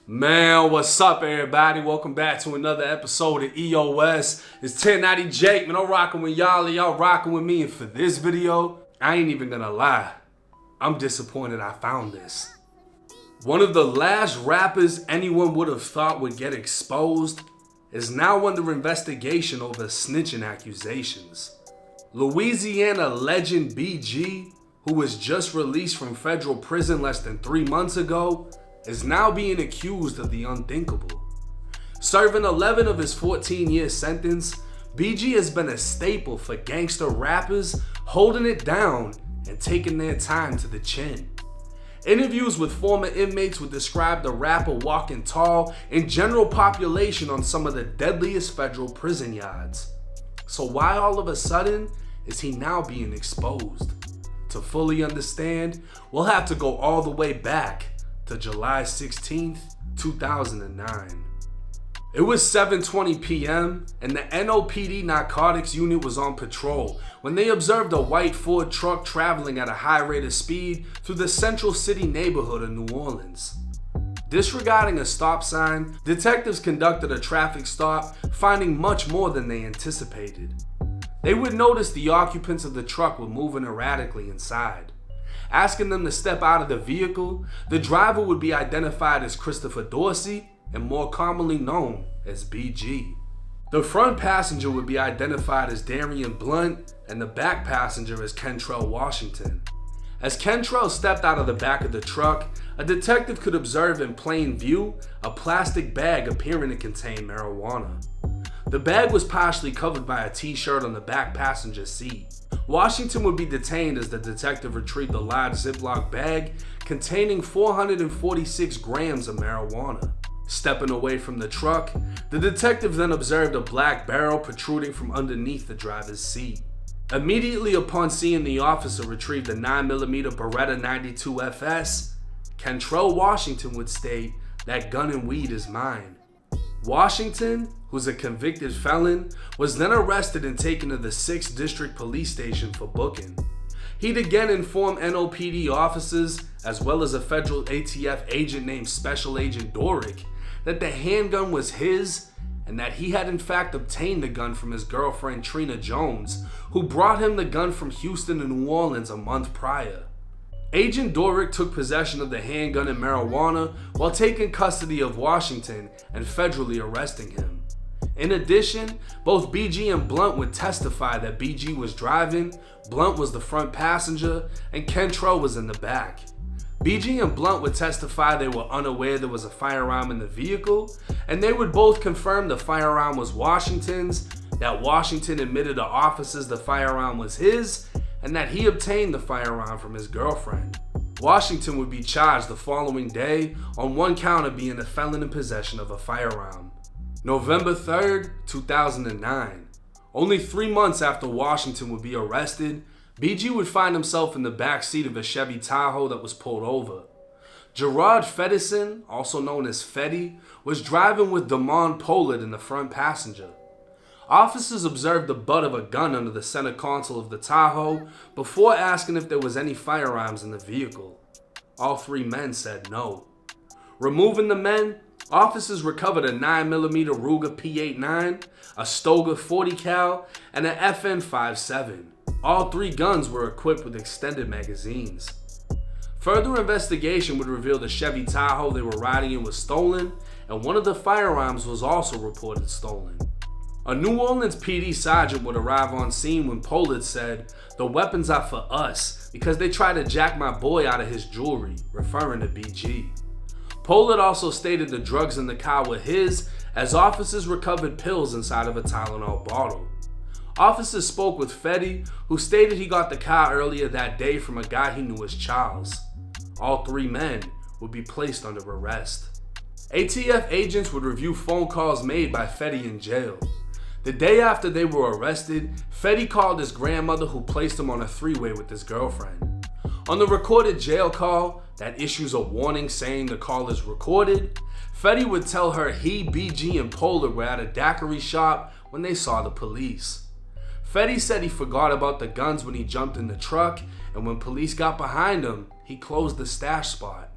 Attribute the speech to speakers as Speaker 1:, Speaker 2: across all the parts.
Speaker 1: Man, what's up, everybody? Welcome back to another episode of EOS. It's 1090 Jake, man. I'm rocking with y'all and y'all rocking with me. And for this video, I ain't even gonna lie. I'm disappointed I found this. One of the last rappers anyone would have thought would get exposed is now under investigation over snitching accusations. Louisiana legend BG, who was just released from federal prison less than 3 months ago, is now being accused of the unthinkable. Serving 11 of his 14-year sentence, BG has been a staple for gangster rappers holding it down and taking their time to the chin. Interviews with former inmates would describe the rapper walking tall in general population on some of the deadliest federal prison yards. So why all of a sudden is he now being exposed? To fully understand, we'll have to go all the way back to July 16th, 2009. It was 7:20 p.m. and the NOPD narcotics unit was on patrol when they observed a white Ford truck traveling at a high rate of speed through the Central City neighborhood of New Orleans. Disregarding a stop sign, detectives conducted a traffic stop, finding much more than they anticipated. They would notice the occupants of the truck were moving erratically inside. Asking them to step out of the vehicle, the driver would be identified as Christopher Dorsey and more commonly known as BG. The front passenger would be identified as Darian Blunt and the back passenger as Kentrell Washington. As Kentrell stepped out of the back of the truck, a detective could observe in plain view a plastic bag appearing to contain marijuana. The bag was partially covered by a t-shirt on the back passenger seat. Washington would be detained as the detective retrieved a large Ziploc bag containing 446 grams of marijuana. Stepping away from the truck, the detective then observed a black barrel protruding from underneath the driver's seat. Immediately upon seeing the officer retrieve the 9mm Beretta 92 FS, Kentrell Washington would state, "That gun and weed is mine." Washington, who's a convicted felon, was then arrested and taken to the 6th District Police Station for booking. He'd again inform NOPD officers, as well as a federal ATF agent named Special Agent Dorick, that the handgun was his and that he had in fact obtained the gun from his girlfriend Trina Jones, who brought him the gun from Houston to New Orleans a month prior. Agent Dorick took possession of the handgun and marijuana while taking custody of Washington and federally arresting him. In addition, both BG and Blunt would testify that BG was driving, Blunt was the front passenger, and Kentrell was in the back. BG and Blunt would testify they were unaware there was a firearm in the vehicle, and they would both confirm the firearm was Washington's, that Washington admitted to officers the firearm was his, and that he obtained the firearm from his girlfriend. Washington would be charged the following day on one count of being a felon in possession of a firearm. November 3rd, 2009. Only 3 months after Washington would be arrested, BG would find himself in the back seat of a Chevy Tahoe that was pulled over. Gerard Fedison, also known as Fetty, was driving with Damon Pollard in the front passenger. Officers observed the butt of a gun under the center console of the Tahoe before asking if there was any firearms in the vehicle. All 3 men said no. Removing the men, officers recovered a 9mm Ruger P89, a Stoger 40 cal, and an FN57. All 3 guns were equipped with extended magazines. Further investigation would reveal the Chevy Tahoe they were riding in was stolen, and one of the firearms was also reported stolen. A New Orleans PD sergeant would arrive on scene when Pollard said, "The weapons are for us because they tried to jack my boy out of his jewelry," referring to BG. Pollard also stated the drugs in the car were his, as officers recovered pills inside of a Tylenol bottle. Officers spoke with Fetty, who stated he got the car earlier that day from a guy he knew as Charles. All 3 men would be placed under arrest. ATF agents would review phone calls made by Fetty in jail. The day after they were arrested, Fetty called his grandmother, who placed him on a 3-way with his girlfriend. On the recorded jail call that issues a warning saying the call is recorded, Fetty would tell her he, BG, and Pollard were at a daiquiri shop when they saw the police. Fetty said he forgot about the guns when he jumped in the truck, and when police got behind him, he closed the stash spot.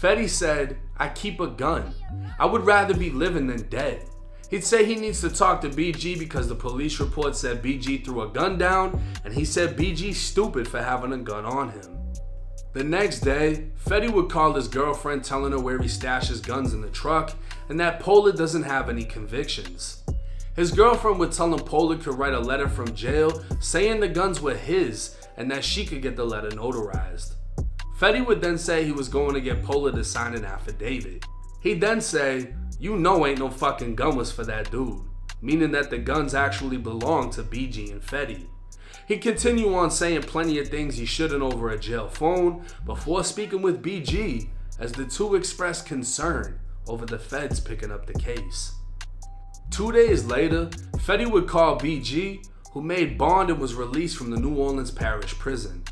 Speaker 1: Fetty said, "I keep a gun. I would rather be living than dead." He'd say he needs to talk to BG because the police report said BG threw a gun down, and he said BG's stupid for having a gun on him. The next day, Fetty would call his girlfriend telling her where he stashes guns in the truck and that Pollard doesn't have any convictions. His girlfriend would tell him Pollard could write a letter from jail saying the guns were his and that she could get the letter notarized. Fetty would then say he was going to get Pollard to sign an affidavit. He'd then say, "You know ain't no fucking gun was for that dude," meaning that the guns actually belonged to BG and Fetty. He'd continue on saying plenty of things he shouldn't over a jail phone before speaking with BG as the two expressed concern over the feds picking up the case. 2 days later, Fetty would call BG, who made bond and was released from the New Orleans Parish Prison.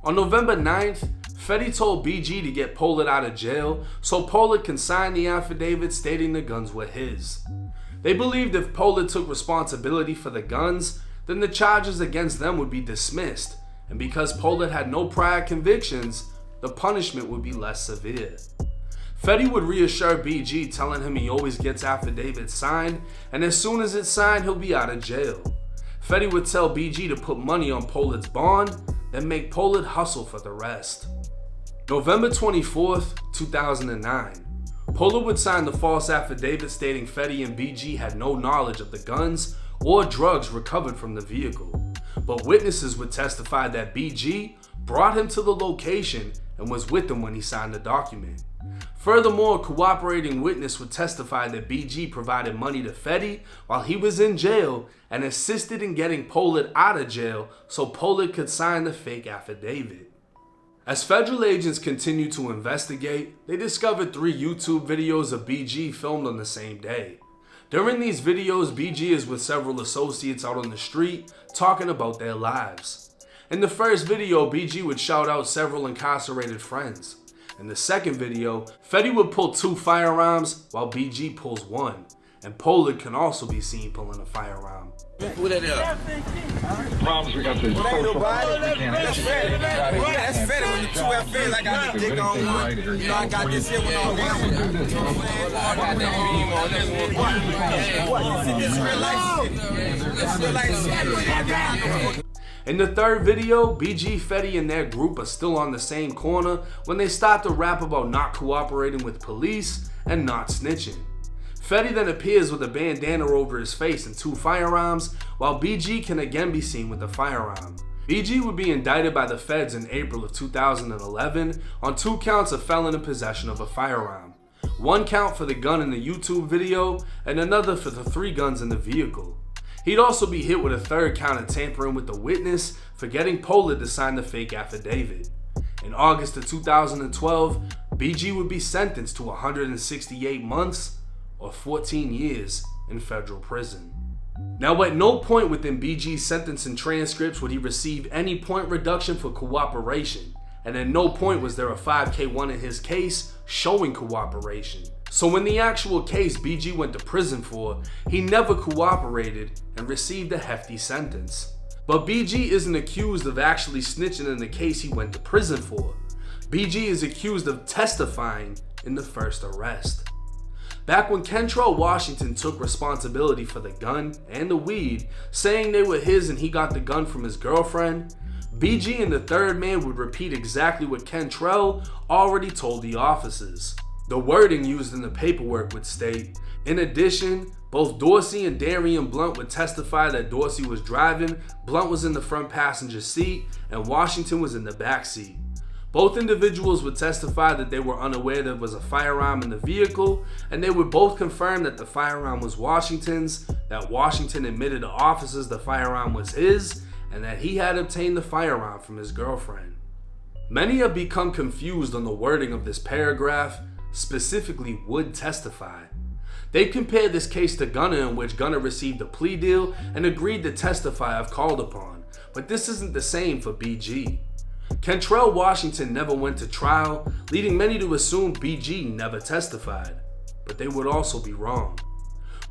Speaker 1: On November 9th, Fetty told BG to get Pollard out of jail so Pollard can sign the affidavit stating the guns were his. They believed if Pollard took responsibility for the guns, then the charges against them would be dismissed, and because Pollard had no prior convictions, the punishment would be less severe. Fetty would reassure BG, telling him he always gets affidavits signed, and as soon as it's signed, he'll be out of jail. Fetty would tell BG to put money on Pollard's bond, then make Pollard hustle for the rest. November 24th, 2009. Pollard would sign the false affidavit stating Fetty and BG had no knowledge of the guns or drugs recovered from the vehicle, but witnesses would testify that BG brought him to the location and was with him when he signed the document. Furthermore, a cooperating witness would testify that BG provided money to Fetty while he was in jail and assisted in getting Pollard out of jail so Pollard could sign the fake affidavit. As federal agents continued to investigate, they discovered 3 YouTube videos of BG filmed on the same day. During these videos, BG is with several associates out on the street talking about their lives. In the first video, BG would shout out several incarcerated friends. In the second video, Fetty would pull 2 firearms while BG pulls 1, and Pollard can also be seen pulling a firearm.
Speaker 2: Who that is? Problems we got this. Well, ain't nobody. That's Fetty. That's Fetty when you 2 FS. I got this dick on one. You know, I got this here with all one. You know what I'm saying? This real life shit. This real life shit.
Speaker 1: In the third video, BG, Fetty, and their group are still on the same corner when they start to rap about not cooperating with police and not snitching. Fetty then appears with a bandana over his face and 2 firearms, while BG can again be seen with a firearm. BG would be indicted by the feds in April of 2011 on 2 counts of felon in possession of a firearm. 1 count for the gun in the YouTube video, and another for the 3 guns in the vehicle. He'd also be hit with a 3rd count of tampering with the witness for getting Pollard to sign the fake affidavit. In August of 2012, BG would be sentenced to 168 months or 14 years in federal prison. Now, at no point within BG's sentencing transcripts would he receive any point reduction for cooperation, and at no point was there a 5K1 in his case showing cooperation. So when the actual case BG went to prison for, he never cooperated and received a hefty sentence. But BG isn't accused of actually snitching in the case he went to prison for. BG is accused of testifying in the first arrest. Back when Kentrell Washington took responsibility for the gun and the weed, saying they were his and he got the gun from his girlfriend, BG and the 3rd man would repeat exactly what Kentrell already told the officers. The wording used in the paperwork would state, in addition, both Dorsey and Darian Blunt would testify that Dorsey was driving, Blunt was in the front passenger seat, and Washington was in the back seat. Both individuals would testify that they were unaware there was a firearm in the vehicle, and they would both confirm that the firearm was Washington's, that Washington admitted to officers the firearm was his, and that he had obtained the firearm from his girlfriend. Many have become confused on the wording of this paragraph, specifically would testify. They compared this case to Gunner, in which Gunner received a plea deal and agreed to testify if called upon, but this isn't the same for BG. Kentrell Washington never went to trial, leading many to assume BG never testified, but they would also be wrong.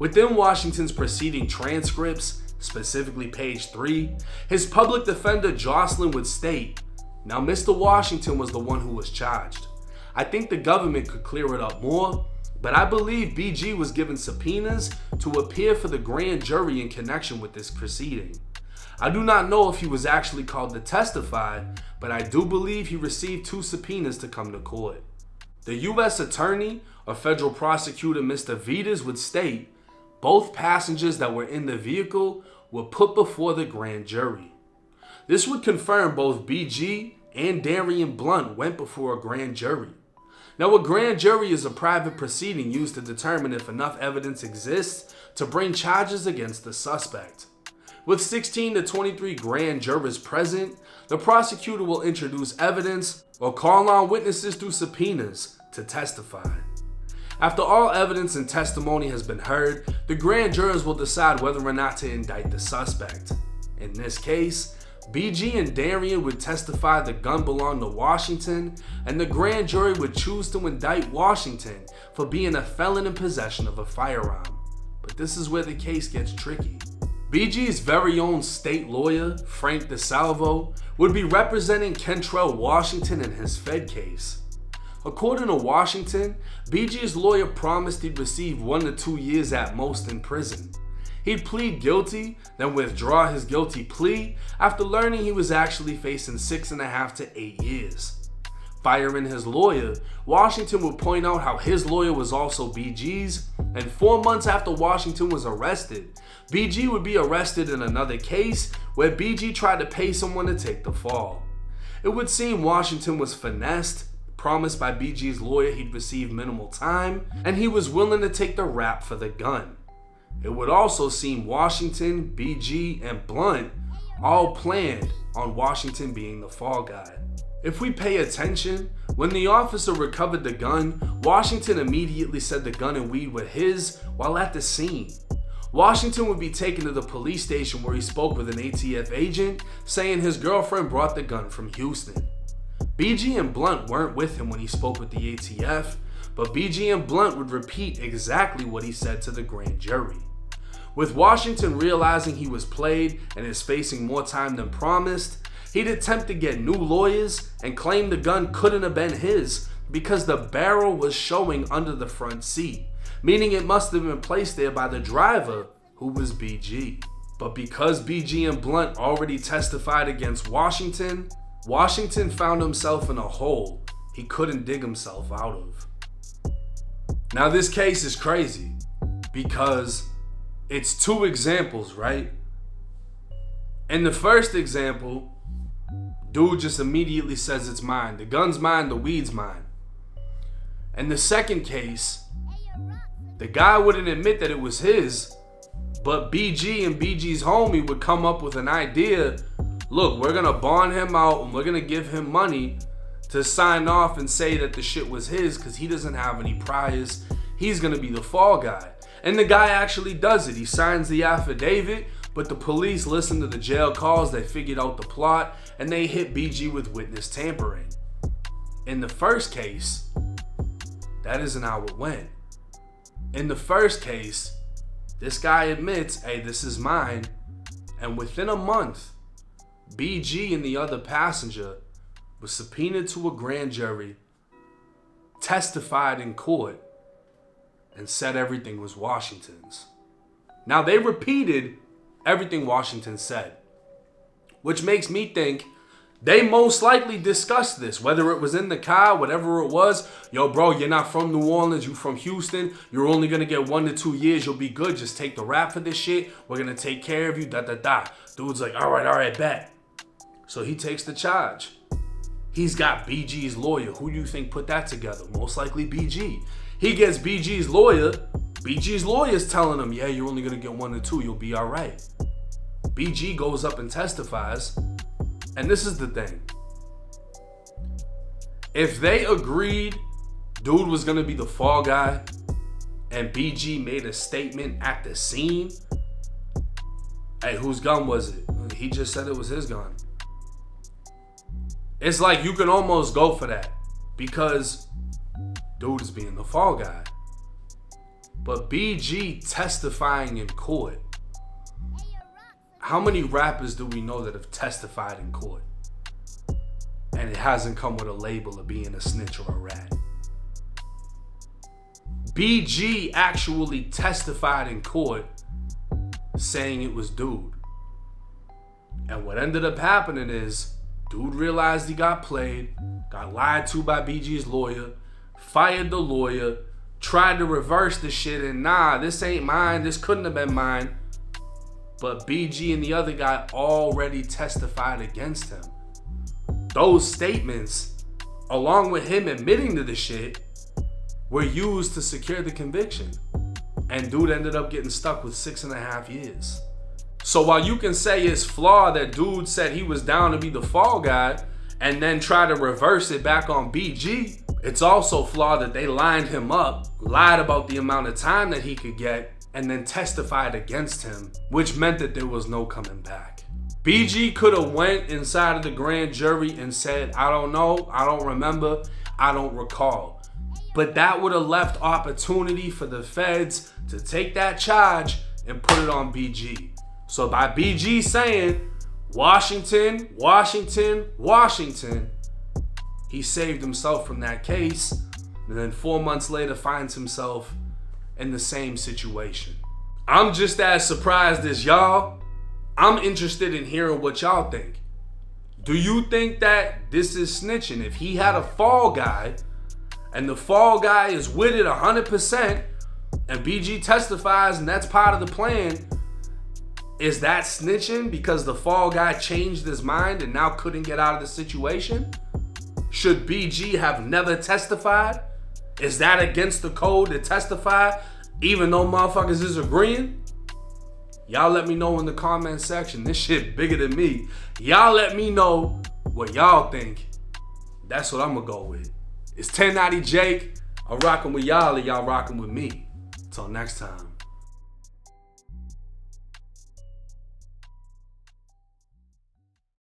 Speaker 1: Within Washington's preceding transcripts, specifically page 3, his public defender Jocelyn would state, "Now Mr. Washington was the one who was charged. I think the government could clear it up more, but I believe BG was given subpoenas to appear for the grand jury in connection with this proceeding. I do not know if he was actually called to testify, but I do believe he received 2 subpoenas to come to court. The U.S. attorney or federal prosecutor, Mr. Vitas, would state both passengers that were in the vehicle were put before the grand jury. This would confirm both BG and Darian Blunt went before a grand jury. Now, a grand jury is a private proceeding used to determine if enough evidence exists to bring charges against the suspect. With 16 to 23 grand jurors present, the prosecutor will introduce evidence or call on witnesses through subpoenas to testify. After all evidence and testimony has been heard, the grand jurors will decide whether or not to indict the suspect. In this case, BG and Darian would testify the gun belonged to Washington, and the grand jury would choose to indict Washington for being a felon in possession of a firearm. But this is where the case gets tricky. BG's very own state lawyer, Frank DeSalvo, would be representing Kentrell Washington in his Fed case. According to Washington, BG's lawyer promised he'd receive 1 to 2 years at most in prison. He'd plead guilty, then withdraw his guilty plea after learning he was actually facing 6.5 to 8 years. Firing his lawyer, Washington would point out how his lawyer was also BG's, and 4 months after Washington was arrested, BG would be arrested in another case where BG tried to pay someone to take the fall. It would seem Washington was finessed, promised by BG's lawyer he'd receive minimal time, and he was willing to take the rap for the gun. It would also seem Washington, BG, and Blunt all planned on Washington being the fall guy. If we pay attention, when the officer recovered the gun, Washington immediately said the gun and weed were his while at the scene. Washington would be taken to the police station where he spoke with an ATF agent, saying his girlfriend brought the gun from Houston. BG and Blunt weren't with him when he spoke with the ATF, but BG and Blunt would repeat exactly what he said to the grand jury. With Washington realizing he was played and is facing more time than promised, he'd attempt to get new lawyers and claim the gun couldn't have been his because the barrel was showing under the front seat, meaning it must have been placed there by the driver, who was BG. But because BG and Blunt already testified against Washington, Washington found himself in a hole he couldn't dig himself out of. Now this case is crazy because it's 2 examples, right? In the first example, dude just immediately says it's mine. The gun's mine, the weed's mine. In the second case, the guy wouldn't admit that it was his, but BG and BG's homie would come up with an idea. Look, we're gonna bond him out and we're gonna give him money to sign off and say that the shit was his because he doesn't have any priors. He's gonna be the fall guy. And the guy actually does it. He signs the affidavit, but the police listen to the jail calls, they figured out the plot, and they hit BG with witness tampering. In the first case, that isn't how it went. In the first case, this guy admits, hey, this is mine, and within a month, BG and the other passenger was subpoenaed to a grand jury, testified in court, and said everything was Washington's. Now they repeated everything Washington said, which makes me think they most likely discussed this, whether it was in the car, whatever it was. Yo, bro, you're not from New Orleans, you from Houston. You're only gonna get 1 to 2 years. You'll be good. Just take the rap for this shit. We're gonna take care of you. Dude's like, all right, bet. So he takes the charge. He's got BG's lawyer. Who do you think put that together? Most likely BG. He gets BG's lawyer. BG's lawyer's telling him, yeah, you're only gonna get 1 to 2. You'll be all right. BG goes up and testifies. And this is the thing. If they agreed dude was gonna be the fall guy and BG made a statement at the scene, hey, whose gun was it? He just said it was his gun. It's like you can almost go for that because dude is being the fall guy. But BG testifying in court. How many rappers do we know that have testified in court and it hasn't come with a label of being a snitch or a rat? BG actually testified in court saying it was dude. And what ended up happening is dude realized he got played, got lied to by BG's lawyer, fired the lawyer, tried to reverse the shit, and nah, this ain't mine, this couldn't have been mine. But BG and the other guy already testified against him. Those statements, along with him admitting to the shit, were used to secure the conviction. And dude ended up getting stuck with 6.5 years. So while you can say it's flawed that dude said he was down to be the fall guy and then try to reverse it back on BG, it's also flawed that they lined him up, lied about the amount of time that he could get, and then testified against him, which meant that there was no coming back. BG could have went inside of the grand jury and said, I don't know, I don't remember, I don't recall. But that would have left opportunity for the feds to take that charge and put it on BG. So by BG saying, Washington, Washington, Washington, he saved himself from that case, and then 4 months later finds himself in the same situation. I'm just as surprised as y'all. I'm interested in hearing what y'all think. Do you think that this is snitching? If he had a fall guy, and the fall guy is with it 100%, and BG testifies and that's part of the plan, is that snitching because the fall guy changed his mind and now couldn't get out of the situation? Should BG have never testified? Is that against the code to testify even though motherfuckers is agreeing? Y'all let me know in the comment section. This shit bigger than me. Y'all let me know what y'all think. That's what I'm gonna go with. It's 1090 Jake. I'm rocking with y'all and y'all rocking with me. Till next time.